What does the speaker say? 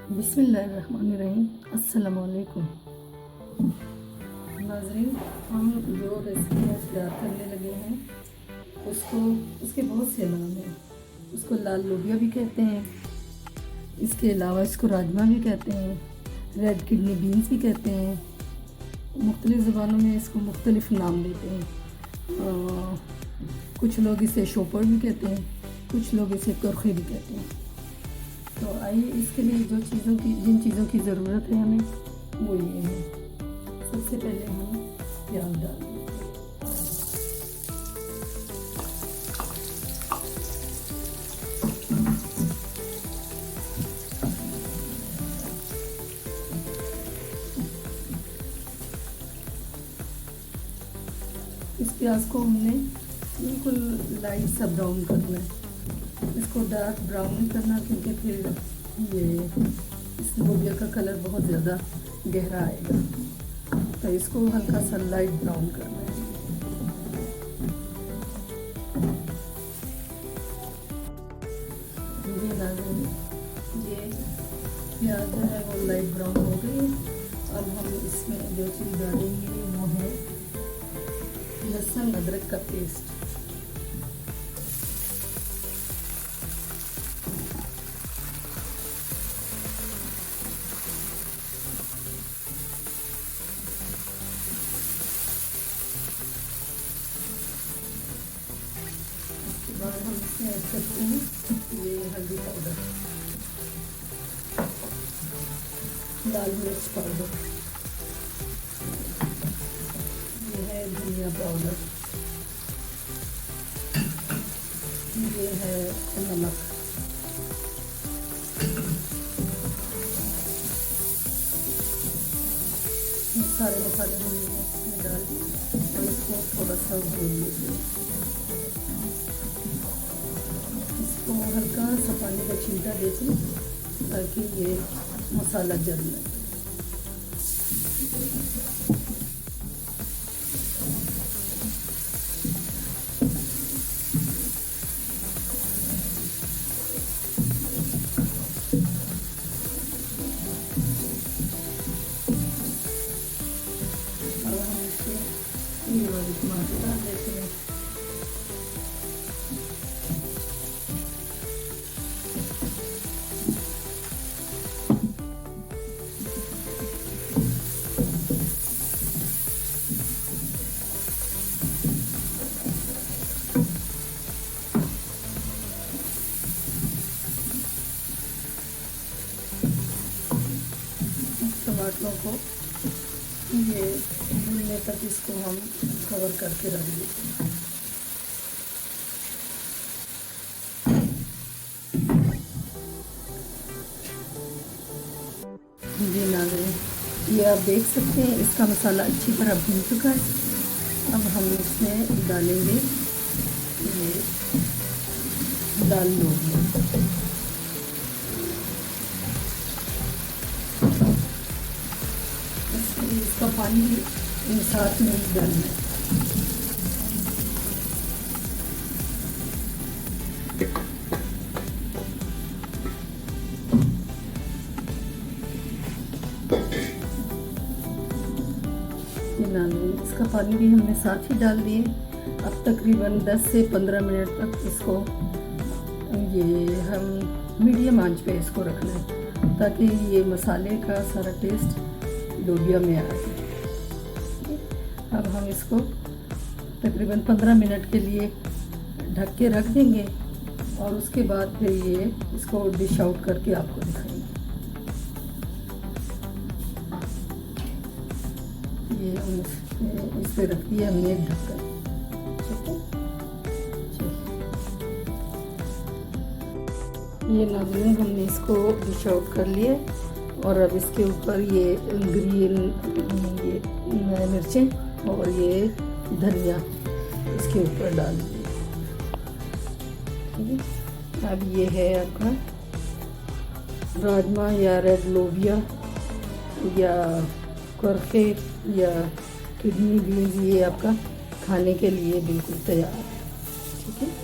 बिस्मिल्लाहिर्रहमानिर्रहीम। अस्सलाम वालेकुम नाज़रीन, हम जो रेसिपी तैयार करने लगे हैं उसके बहुत से नाम हैं। उसको लाल लोबिया भी कहते हैं, इसके अलावा इसको राजमा भी कहते हैं, रेड किडनी बीन्स भी कहते हैं। मुख्तलिफ़ ज़बानों में इसको मुख्तलिफ़ नाम देते हैं। कुछ लोग इसे शोपर भी कहते हैं, कुछ लोग इसे करखे भी कहते हैं। तो आइए इसके लिए जिन चीज़ों की ज़रूरत है हमें वो ये है। सबसे पहले हम प्याज डाल देंगे। इस प्याज को हमने बिल्कुल लाइट सा ब्राउन करना है। इसको डार्क ब्राउन नहीं करना, क्योंकि फिर ये इस लोबिया का कलर बहुत ज़्यादा गहरा आएगा। तो इसको हल्का सा लाइट ब्राउन करना है। ये प्याज जो है वो लाइट ब्राउन हो गई। अब हम इसमें जो चीज़ डालेंगे वो है लहसुन अदरक का पेस्ट। और हम इसमें ऐड करते हैं ये हल्दी पाउडर, लाल मिर्च पाउडर, ये है धनिया पाउडर, ये है नमक, ये सारे मसाले हमने इसमें डाल दिए और इसको थोड़ा सा भून लीजिए। इसको हल्का सा पानी का छींटा देती ताकि ये मसाला जल जाए। अब हम इसमें ये वाली टमाटर डाल देते हैं। टमाटरों को ये भूनने तक इसको हम कवर करके रख देते हैं। जी नाज़रीन, ये आप देख सकते हैं इसका मसाला अच्छी तरह भून चुका है। अब हम इसमें डालेंगे ये लाल लोबिया। इसका पानी साथ में ही डालना है। इसका पानी भी हमने साथ ही डाल दिए। अब तकरीबन 10 से 15 मिनट तक इसको ये हम मीडियम आंच पे इसको रखना है ताकि ये मसाले का सारा टेस्ट लोबिया में आ जाए। अब हम इसको तकरीबन 15 मिनट के लिए ढक के रख देंगे और उसके बाद फिर ये इसको डिश आउट करके आपको दिखाएंगे। ये इस पे रख दिया हमने एक ढक्कन। ये नाज़रीन, हमने इसको डिश आउट कर लिए और अब इसके ऊपर ये ग्रीन ये मिर्चें और ये धनिया इसके ऊपर डाल दिए। ठीक है, अब ये है आपका राजमा या रेड लोबिया या करके या किडनी बीन्स, ये आपका खाने के लिए बिल्कुल तैयार है। ठीक है।